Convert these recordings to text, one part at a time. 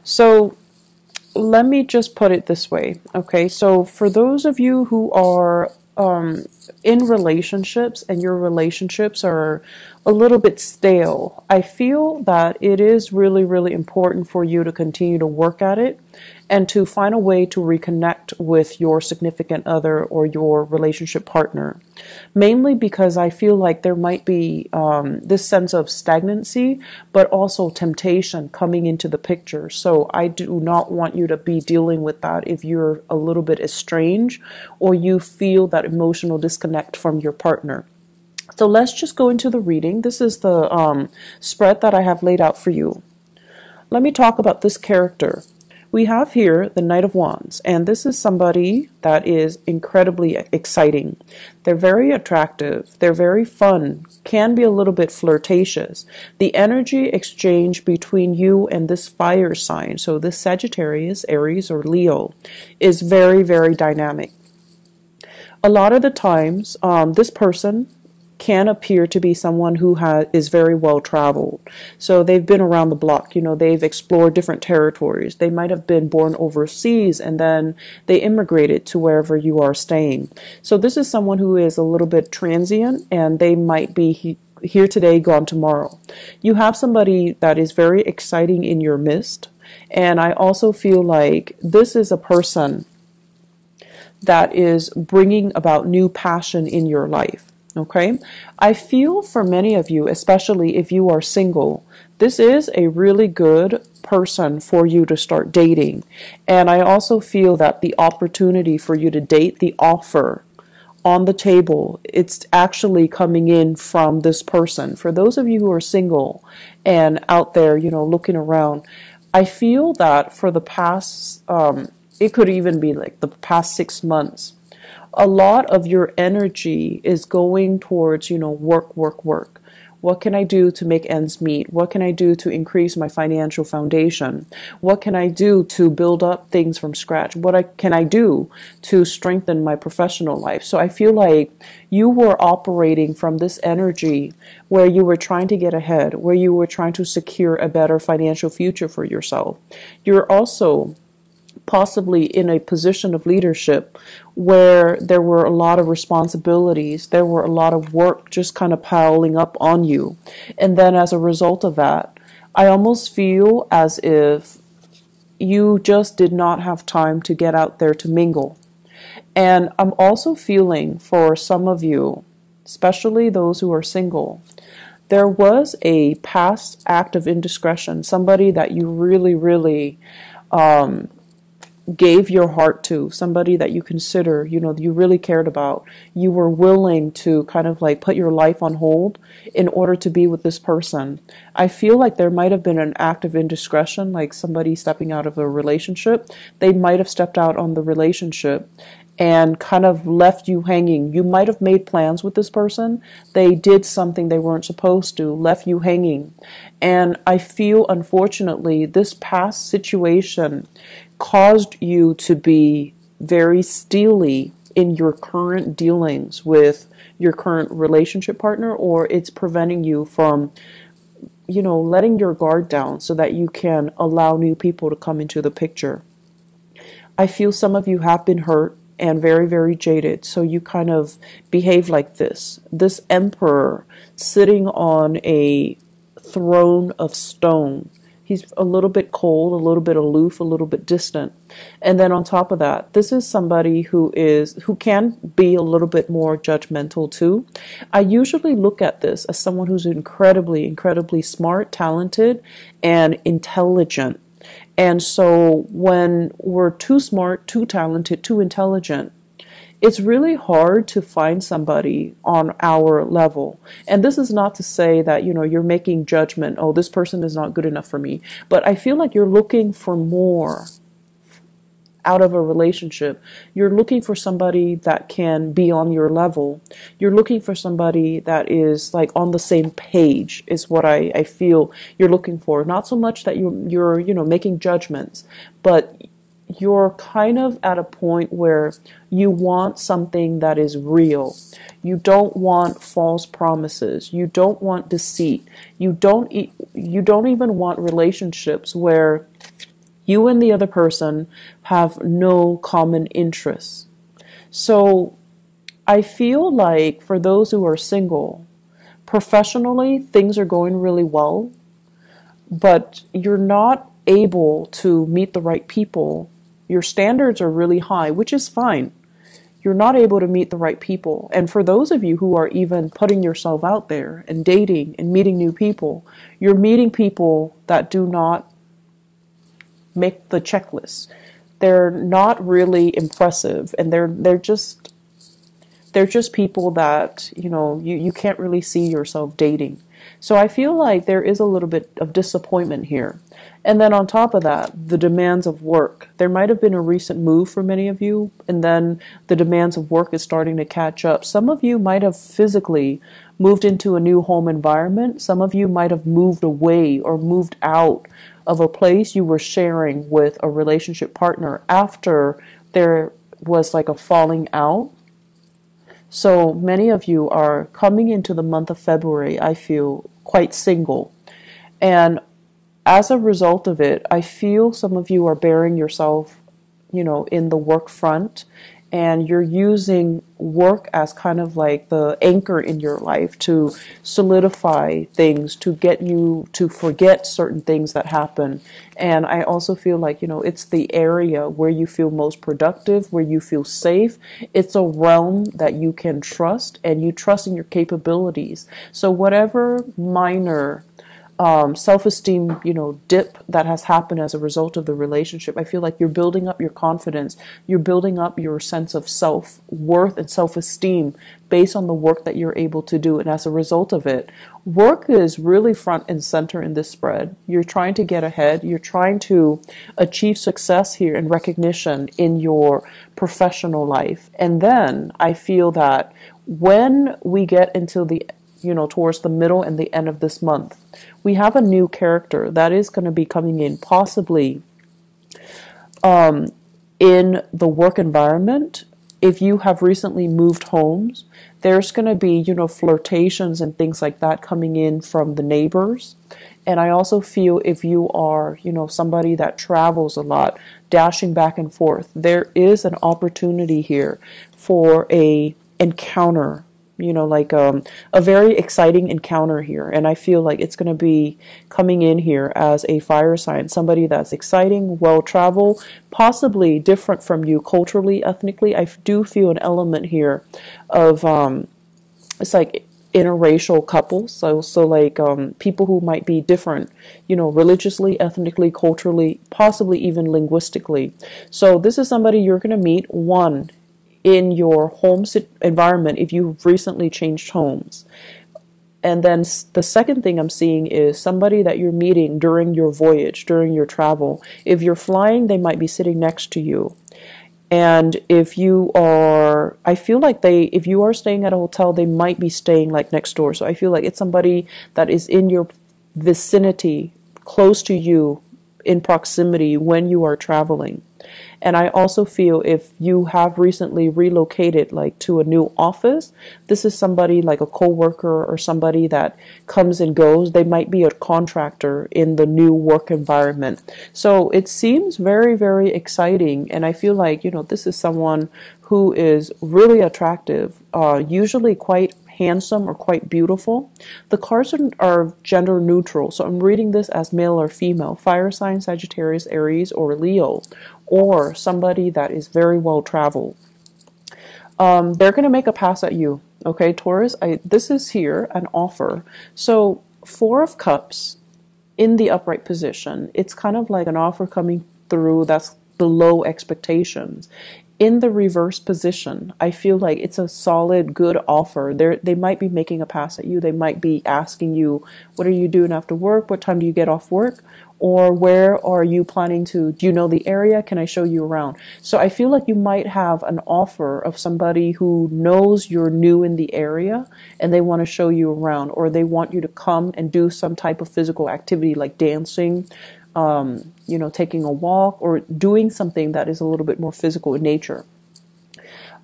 So let me just put it this way. Okay, so for those of you who are in relationships and your relationships are a little bit stale, I feel that it is really, really important for you to continue to work at it and to find a way to reconnect with your significant other or your relationship partner. Mainly because I feel like there might be this sense of stagnancy, but also temptation coming into the picture. So I do not want you to be dealing with that if you're a little bit estranged or you feel that emotional disconnect from your partner. So let's just go into the reading. This is the spread that I have laid out for you. Let me talk about this character. We have here the Knight of Wands, and this is somebody that is incredibly exciting. They're very attractive. They're very fun, can be a little bit flirtatious. The energy exchange between you and this fire sign, so this Sagittarius, Aries, or Leo, is very, very dynamic. A lot of the times, this person can appear to be someone who is very well traveled. So they've been around the block, they've explored different territories. They might have been born overseas and then they immigrated to wherever you are staying. So this is someone who is a little bit transient and they might be here today, gone tomorrow. You have somebody that is very exciting in your midst. And I also feel like this is a person that is bringing about new passion in your life. Okay, I feel for many of you, especially if you are single, this is a really good person for you to start dating. And I also feel that the opportunity for you to date, the offer on the table, it's actually coming in from this person. For those of you who are single and out there, looking around, I feel that for the past, it could even be like the past 6 months, a lot of your energy is going towards, work, work, work. What can I do to make ends meet? What can I do to increase my financial foundation? What can I do to build up things from scratch? Can I do to strengthen my professional life? So I feel like you were operating from this energy where you were trying to get ahead, where you were trying to secure a better financial future for yourself. You're also possibly in a position of leadership where there were a lot of responsibilities, there were a lot of work just kind of piling up on you. And then as a result of that, I almost feel as if you just did not have time to get out there to mingle. And I'm also feeling for some of you, especially those who are single, there was a past act of indiscretion, somebody that you really, really gave your heart to, somebody that you consider, you really cared about. You were willing to kind of like put your life on hold in order to be with this person. I feel like there might have been an act of indiscretion, like somebody stepping out of a relationship. They might have stepped out on the relationship and kind of left you hanging. You might have made plans with this person. They did something they weren't supposed to, left you hanging. And I feel, unfortunately, this past situation caused you to be very steely in your current dealings with your current relationship partner, or it's preventing you from, letting your guard down so that you can allow new people to come into the picture. I feel some of you have been hurt and very, very jaded, so you kind of behave like this emperor sitting on a throne of stone. He's a little bit cold, a little bit aloof, a little bit distant. And then on top of that, this is somebody who can be a little bit more judgmental too. I usually look at this as someone who's incredibly, incredibly smart, talented, and intelligent. And so when we're too smart, too talented, too intelligent, it's really hard to find somebody on our level. And this is not to say that, you're making judgment, oh, this person is not good enough for me. But I feel like you're looking for more out of a relationship. You're looking for somebody that can be on your level. You're looking for somebody that is like on the same page is what I feel you're looking for. Not so much that you're making judgments, but you're kind of at a point where you want something that is real. You don't want false promises. You don't want deceit. You don't even want relationships where You and the other person have no common interests. So I feel like for those who are single, professionally, things are going really well, but you're not able to meet the right people. Your standards are really high, which is fine. You're not able to meet the right people. And for those of you who are even putting yourself out there and dating and meeting new people, you're meeting people that do not make the checklist. They're not really impressive, and they're just people that, you can't really see yourself dating. So I feel like there is a little bit of disappointment here. And then on top of that, the demands of work. There might have been a recent move for many of you, and then the demands of work is starting to catch up. Some of you might have physically moved into a new home environment. Some of you might have moved away or moved out of a place you were sharing with a relationship partner after there was like a falling out. So many of you are coming into the month of February, I feel, quite single. And as a result of it, I feel some of you are bearing yourself, in the work front, and you're using work as kind of like the anchor in your life to solidify things, to get you to forget certain things that happen. And I also feel like, it's the area where you feel most productive, where you feel safe. It's a realm that you can trust, and you trust in your capabilities. So whatever minor self-esteem, dip that has happened as a result of the relationship, I feel like you're building up your confidence. You're building up your sense of self-worth and self-esteem based on the work that you're able to do. And as a result of it, work is really front and center in this spread. You're trying to get ahead. You're trying to achieve success here and recognition in your professional life. And then I feel that when we get into the towards the middle and the end of this month, we have a new character that is going to be coming in, possibly in the work environment. If you have recently moved homes, there's going to be, flirtations and things like that coming in from the neighbors. And I also feel if you are, somebody that travels a lot, dashing back and forth, there is an opportunity here for a encounter, like a very exciting encounter here. And I feel like it's going to be coming in here as a fire sign, somebody that's exciting, well-traveled, possibly different from you culturally, ethnically. I do feel an element here of, it's like interracial couples. So like people who might be different, religiously, ethnically, culturally, possibly even linguistically. So this is somebody you're going to meet, one, in your home environment if you've recently changed homes. And then the second thing I'm seeing is somebody that you're meeting during your voyage, during your travel. If you're flying, they might be sitting next to you. And if you are, I feel like if you are staying at a hotel, they might be staying like next door. So I feel like it's somebody that is in your vicinity, close to you, in proximity when you are traveling. And I also feel if you have recently relocated like to a new office, this is somebody like a coworker or somebody that comes and goes. They might be a contractor in the new work environment. So it seems very, very exciting. And I feel like, this is someone who is really attractive, usually quite handsome or quite beautiful. The cards are gender neutral, so I'm reading this as male or female, fire sign, Sagittarius, Aries, or Leo, or somebody that is very well traveled. They're going to make a pass at you. Okay, Taurus, this is here an offer. So 4 of Cups in the upright position, it's kind of like an offer coming through that's below expectations. In the reverse position, I feel like it's a solid, good offer. They might be making a pass at you. They might be asking you, what are you doing after work? What time do you get off work? Or where are you planning to, do you know the area? Can I show you around? So I feel like you might have an offer of somebody who knows you're new in the area and they want to show you around, or they want you to come and do some type of physical activity like dancing, taking a walk, or doing something that is a little bit more physical in nature.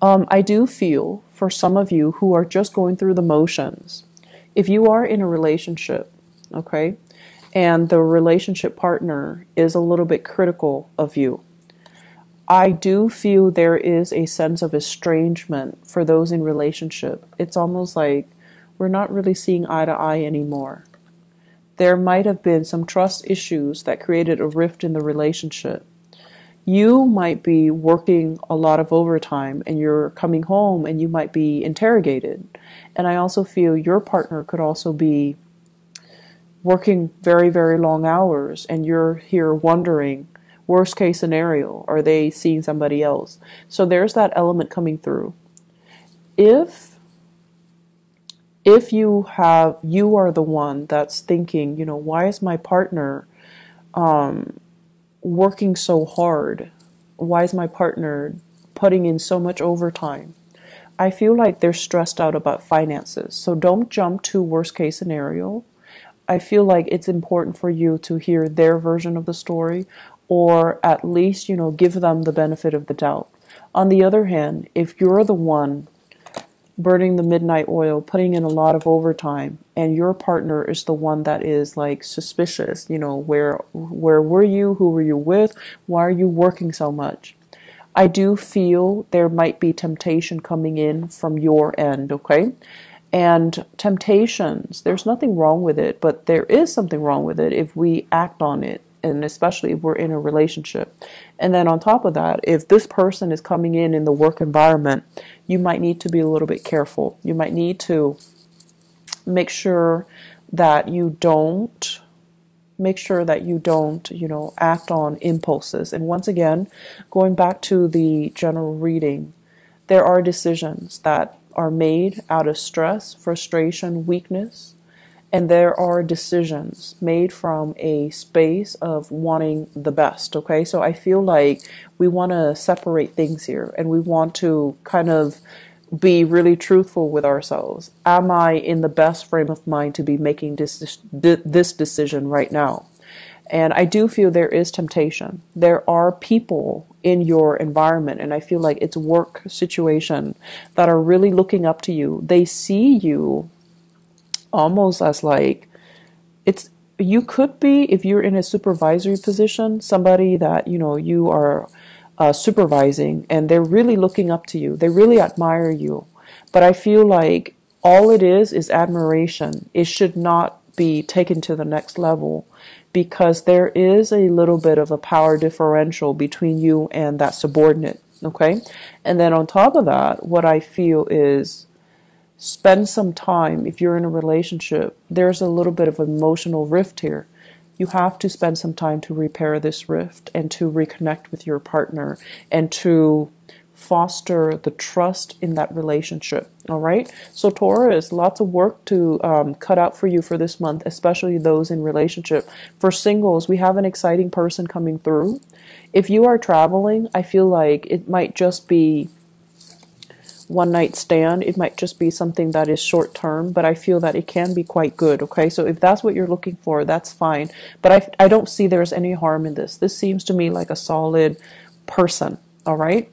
I do feel for some of you who are just going through the motions, if you are in a relationship, okay, and the relationship partner is a little bit critical of you. I do feel there is a sense of estrangement for those in relationship. It's almost like we're not really seeing eye to eye anymore. There might have been some trust issues that created a rift in the relationship. You might be working a lot of overtime and you're coming home and you might be interrogated. And I also feel your partner could also be working very, very long hours and you're here wondering, worst case scenario, are they seeing somebody else? So there's that element coming through. If you are the one that's thinking, why is my partner working so hard? Why is my partner putting in so much overtime? I feel like they're stressed out about finances. So don't jump to worst case scenario. I feel like it's important for you to hear their version of the story, or at least, give them the benefit of the doubt. On the other hand, if you're the one burning the midnight oil, putting in a lot of overtime, and your partner is the one that is like suspicious, where were you? Who were you with? Why are you working so much? I do feel there might be temptation coming in from your end, okay? And temptations, there's nothing wrong with it, but there is something wrong with it if we act on it, and especially if we're in a relationship. And then on top of that, if this person is coming in the work environment, you might need to be a little bit careful. You might need to make sure that you don't act on impulses. And once again, going back to the general reading, there are decisions that are made out of stress, frustration, weakness, and there are decisions made from a space of wanting the best, okay? So I feel like we want to separate things here, and we want to kind of be really truthful with ourselves. Am I in the best frame of mind to be making this decision right now? And I do feel there is temptation. There are people in your environment, and I feel like it's work situation, that are really looking up to you. They see you almost as like, you could be, if you're in a supervisory position, somebody that, you are supervising, and they're really looking up to you. They really admire you. But I feel like all it is admiration. It should not be taken to the next level, because there is a little bit of a power differential between you and that subordinate, okay? And then on top of that, what I feel is, spend some time, if you're in a relationship, there's a little bit of emotional rift here. You have to spend some time to repair this rift and to reconnect with your partner and to foster the trust in that relationship. All right. So Taurus, lots of work to cut out for you for this month, especially those in relationship. For singles, we have an exciting person coming through. If you are traveling, I feel like it might just be one night stand. It might just be something that is short term, but I feel that it can be quite good. Okay. So if that's what you're looking for, that's fine. But I don't see there's any harm in this. This seems to me like a solid person. All right.